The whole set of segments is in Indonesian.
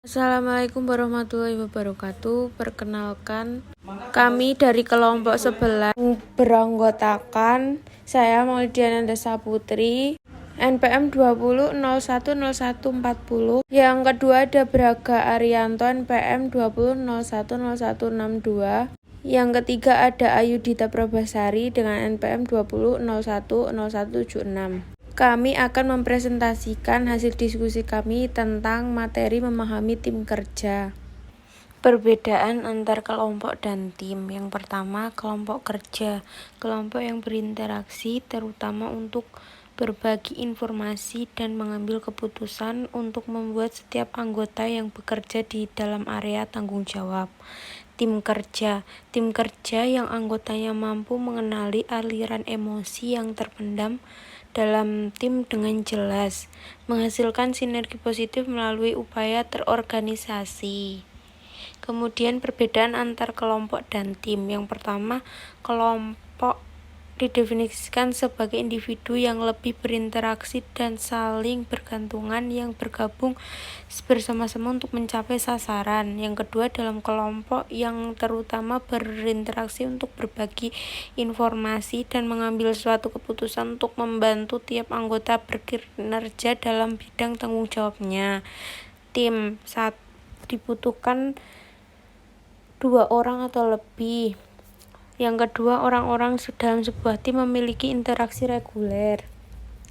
Assalamualaikum warahmatullahi wabarakatuh. Perkenalkan, kami dari kelompok 11 beranggotakan saya Maulidiana Desa Putri, NPM 20010140. Yang kedua ada Braga Arianto, NPM 20010162. Yang ketiga ada Ayudita Prabasari dengan NPM 20010176. Kami akan mempresentasikan hasil diskusi kami tentang materi memahami tim kerja. Perbedaan antar kelompok dan tim. Yang pertama, kelompok kerja. Kelompok yang berinteraksi terutama untuk berbagi informasi dan mengambil keputusan untuk membuat setiap anggota yang bekerja di dalam area tanggung jawab. Tim kerja. Tim kerja yang anggotanya mampu mengenali aliran emosi yang terpendam dalam tim dengan jelas, menghasilkan sinergi positif melalui upaya terorganisasi. Kemudian perbedaan antar kelompok dan tim. Yang pertama, kelompok didefinisikan sebagai individu yang lebih berinteraksi dan saling bergantungan yang bergabung bersama-sama untuk mencapai sasaran. Yang kedua, dalam kelompok yang terutama berinteraksi untuk berbagi informasi dan mengambil suatu keputusan untuk membantu tiap anggota berkinerja dalam bidang tanggung jawabnya. Tim saat dibutuhkan 2 orang atau lebih. Yang kedua, orang-orang dalam sebuah tim memiliki interaksi reguler.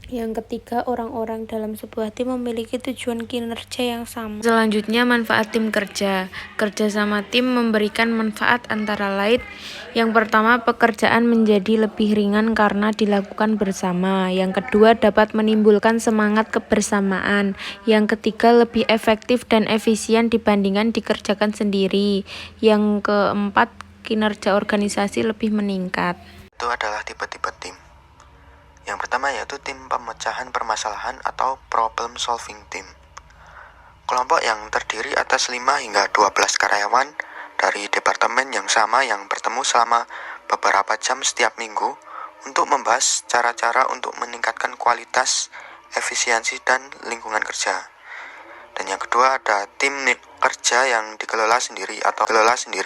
Yang ketiga, orang-orang dalam sebuah tim memiliki tujuan kinerja yang sama. Selanjutnya, manfaat tim kerja. Kerja sama tim memberikan manfaat antara lain. Yang pertama, pekerjaan menjadi lebih ringan karena dilakukan bersama. Yang kedua, dapat menimbulkan semangat kebersamaan. Yang ketiga, lebih efektif dan efisien dibandingkan dikerjakan sendiri. Yang keempat, kinerja organisasi lebih meningkat. Itu adalah tipe-tipe tim. Yang pertama yaitu tim pemecahan permasalahan atau problem solving team. Kelompok yang terdiri atas 5 hingga 12 karyawan dari departemen yang sama yang bertemu selama beberapa jam setiap minggu untuk membahas cara-cara untuk meningkatkan kualitas, efisiensi, dan lingkungan kerja. Dan yang kedua ada tim kerja yang dikelola sendiri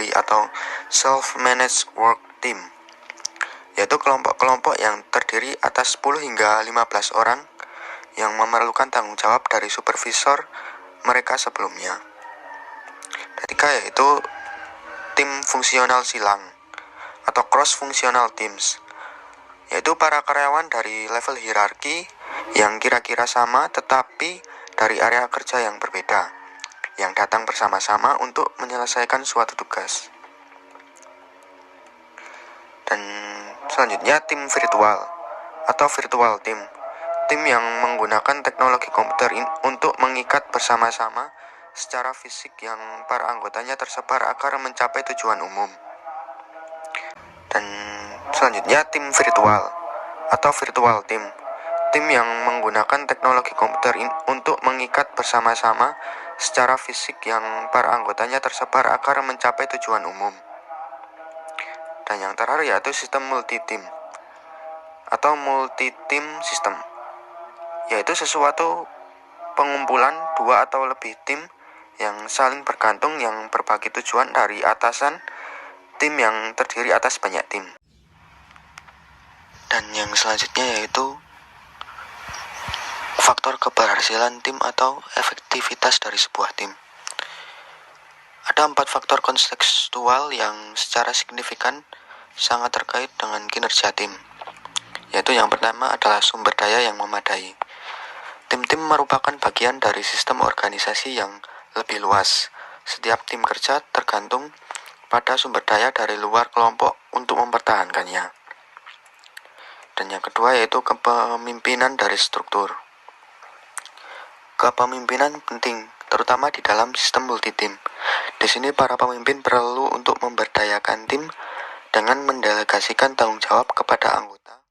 atau self-managed work team, yaitu kelompok-kelompok yang terdiri atas 10 hingga 15 orang yang memerlukan tanggung jawab dari supervisor mereka sebelumnya. Ketiga yaitu tim fungsional silang atau cross-functional teams, yaitu para karyawan dari level hierarki yang kira-kira sama tetapi dari area kerja yang berbeda, yang datang bersama-sama untuk menyelesaikan suatu tugas. Dan selanjutnya tim virtual atau virtual team. Tim yang menggunakan teknologi komputer untuk mengikat bersama-sama secara fisik yang para anggotanya tersebar agar mencapai tujuan umum. Dan selanjutnya tim virtual atau virtual team. Tim yang menggunakan teknologi komputer untuk mengikat bersama-sama secara fisik yang para anggotanya tersebar agar mencapai tujuan umum. Dan yang terakhir yaitu sistem multi-team atau multi-team system, yaitu sesuatu pengumpulan 2 atau lebih tim yang saling bergantung yang berbagi tujuan dari atasan tim yang terdiri atas banyak tim. Dan yang selanjutnya yaitu faktor keberhasilan tim atau efektivitas dari sebuah tim. Ada 4 faktor kontekstual yang secara signifikan sangat terkait dengan kinerja tim, yaitu yang pertama adalah sumber daya yang memadai. Tim-tim merupakan bagian dari sistem organisasi yang lebih luas. Setiap tim kerja tergantung pada sumber daya dari luar kelompok untuk mempertahankannya. Dan yang kedua yaitu kepemimpinan dari struktur. Kepemimpinan penting, terutama di dalam sistem multi-tim. Di sini para pemimpin perlu untuk memberdayakan tim dengan mendelegasikan tanggung jawab kepada anggota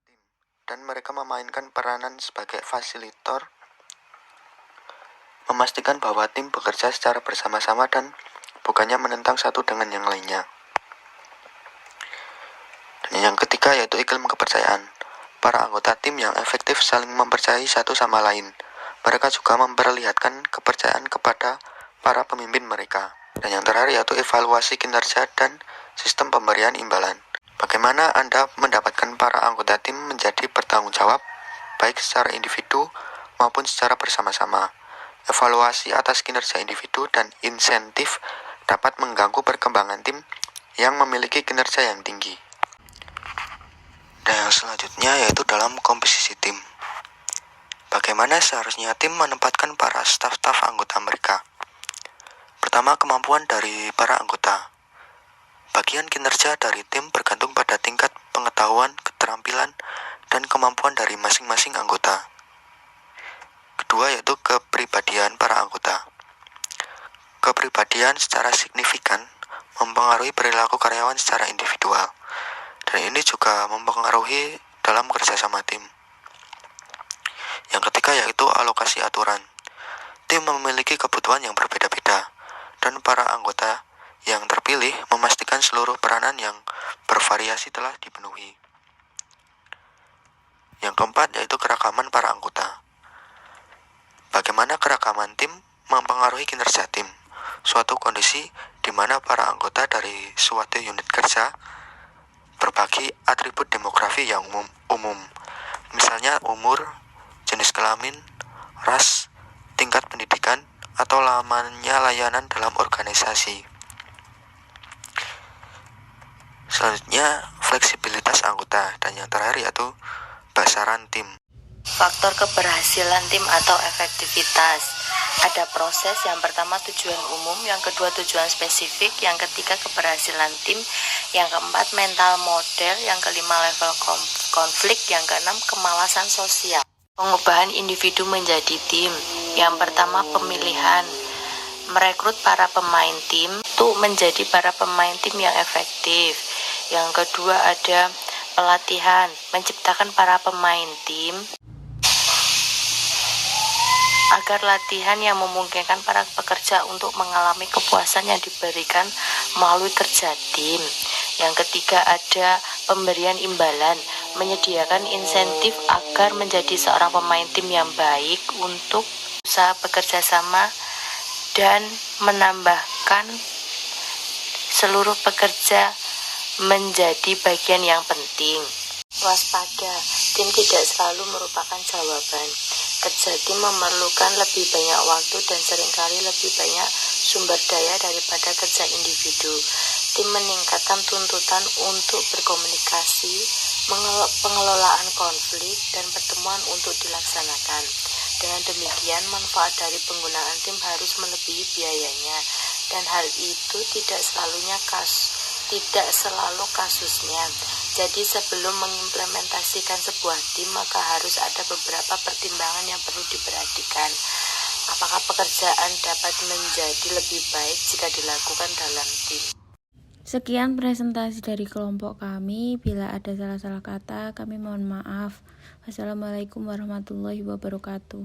tim, dan mereka memainkan peranan sebagai fasilitator, memastikan bahwa tim bekerja secara bersama-sama dan bukannya menentang satu dengan yang lainnya. Dan yang ketiga yaitu iklim kepercayaan. Para anggota tim yang efektif saling mempercayai satu sama lain, Mereka juga memperlihatkan kepercayaan kepada para pemimpin mereka. Dan yang terakhir yaitu evaluasi kinerja dan sistem pemberian imbalan. Bagaimana Anda mendapatkan para anggota tim menjadi bertanggung jawab, baik secara individu maupun secara bersama-sama. Evaluasi atas kinerja individu dan insentif dapat mengganggu perkembangan tim yang memiliki kinerja yang tinggi. Dan yang selanjutnya yaitu dalam komposisi tim. Bagaimana seharusnya tim menempatkan para staf-staf anggota mereka? Pertama, kemampuan dari para anggota. Bagian kinerja dari tim bergantung pada tingkat pengetahuan, keterampilan, dan kemampuan dari masing-masing anggota. Kedua yaitu kepribadian para anggota. Kepribadian secara signifikan mempengaruhi perilaku karyawan secara individual, dan ini juga mempengaruhi dalam kerjasama tim. Yang ketiga yaitu alokasi aturan. Tim memiliki kebutuhan yang berbeda-beda, dan para anggota yang terpilih memastikan seluruh peranan yang bervariasi telah dipenuhi. Yang keempat yaitu keragaman para anggota. Bagaimana keragaman tim mempengaruhi kinerja tim? Suatu kondisi di mana para anggota dari suatu unit kerja berbagi atribut demografi yang umum. Misalnya umur, jenis kelamin, ras, tingkat pendidikan, atau lamanya layanan dalam organisasi. Selanjutnya, fleksibilitas anggota. Dan yang terakhir yaitu basaran tim. Faktor keberhasilan tim atau efektivitas. Ada proses, yang pertama tujuan umum, yang kedua tujuan spesifik, yang ketiga keberhasilan tim, yang keempat mental model, yang kelima level konflik, yang keenam kemalasan sosial. Pengubahan individu menjadi tim. Yang pertama pemilihan, merekrut para pemain tim untuk menjadi para pemain tim yang efektif. Yang kedua ada pelatihan, menciptakan para pemain tim agar latihan yang memungkinkan para pekerja untuk mengalami kepuasan yang diberikan melalui kerja tim. Yang ketiga ada pemberian imbalan, menyediakan insentif agar menjadi seorang pemain tim yang baik untuk usaha bekerja sama dan menambahkan seluruh pekerja menjadi bagian yang penting. Waspada, tim tidak selalu merupakan jawaban. Kerja tim memerlukan lebih banyak waktu dan seringkali lebih banyak sumber daya daripada kerja individu. Tim meningkatkan tuntutan untuk berkomunikasi, pengelolaan konflik, dan pertemuan untuk dilaksanakan. Dengan demikian, manfaat dari penggunaan tim harus melebihi biayanya, dan hal itu tidak selalu kasusnya. Jadi sebelum mengimplementasikan sebuah tim, maka harus ada beberapa pertimbangan yang perlu diperhatikan. Apakah pekerjaan dapat menjadi lebih baik jika dilakukan dalam tim? Sekian presentasi dari kelompok kami. Bila ada salah-salah kata, kami mohon maaf. Wassalamualaikum warahmatullahi wabarakatuh.